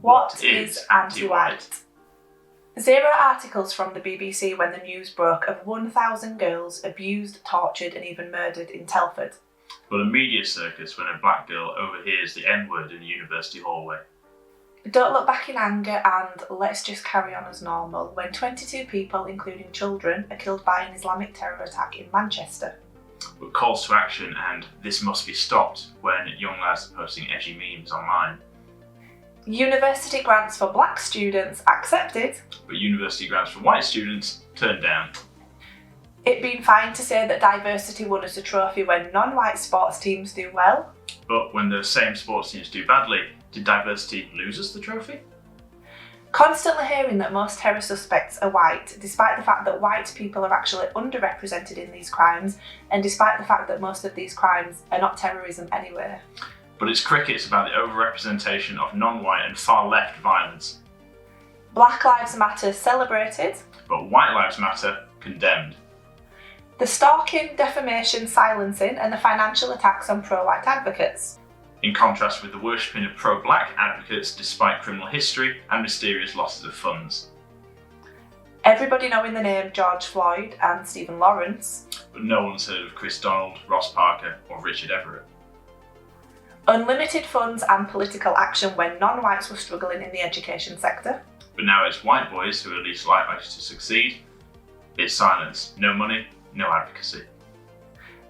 What is Antiwhite? 0 articles from the BBC when the news broke of 1,000 girls abused, tortured and even murdered in Telford. But a media circus when a black girl overhears the N-word in a university hallway. Don't look back in anger and let's just carry on as normal when 22 people, including children, are killed by an Islamic terror attack in Manchester. But calls to action and this must be stopped when young lads are posting edgy memes online. University grants for black students accepted, but university grants for white students turned down. It being fine to say that diversity won us a trophy when non-white sports teams do well. But when those same sports teams do badly, did diversity lose us the trophy? Constantly hearing that most terror suspects are white, despite the fact that white people are actually underrepresented in these crimes, and despite the fact that most of these crimes are not terrorism anyway. But it's crickets about the overrepresentation of non-white and far-left violence. Black Lives Matter celebrated, but White Lives Matter condemned. The stalking, defamation, silencing and the financial attacks on pro-white advocates. In contrast with the worshipping of pro-black advocates despite criminal history and mysterious losses of funds. Everybody knowing the name George Floyd and Stephen Lawrence. But no one's heard of Chris Donald, Ross Parker or Richard Everett. Unlimited funds and political action when non-whites were struggling in the education sector. But now it's white boys who are least likely to succeed. It's silence, no money, no advocacy.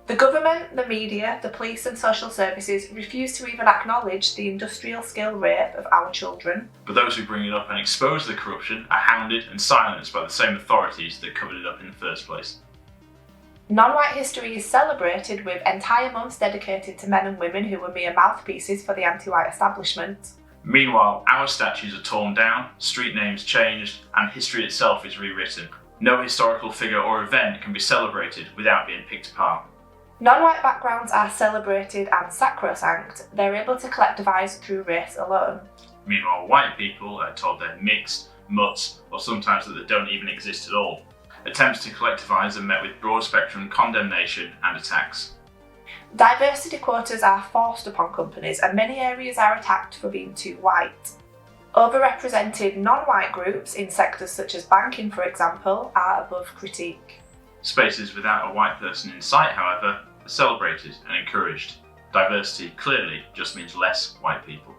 The government, the media, the police and social services refuse to even acknowledge the industrial scale rape of our children. But those who bring it up and expose the corruption are hounded and silenced by the same authorities that covered it up in the first place. Non-white history is celebrated with entire months dedicated to men and women who were mere mouthpieces for the anti-white establishment. Meanwhile, our statues are torn down, street names changed, and history itself is rewritten. No historical figure or event can be celebrated without being picked apart. Non-white backgrounds are celebrated and sacrosanct. They're able to collectivise through race alone. Meanwhile, white people are told they're mixed, mutts, or sometimes that they don't even exist at all. Attempts to collectivise are met with broad-spectrum condemnation and attacks. Diversity quotas are forced upon companies and many areas are attacked for being too white. Overrepresented non-white groups in sectors such as banking, for example, are above critique. Spaces without a white person in sight, however, are celebrated and encouraged. Diversity clearly just means less white people.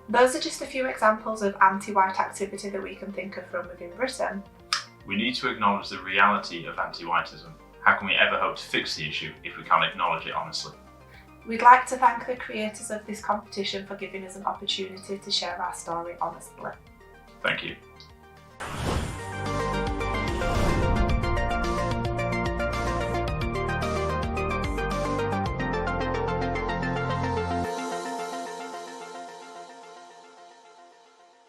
Those are just a few examples of anti-white activity that we can think of from within Britain. We need to acknowledge the reality of anti-whiteism. How can we ever hope to fix the issue if we can't acknowledge it honestly? We'd like to thank the creators of this competition for giving us an opportunity to share our story honestly. Thank you.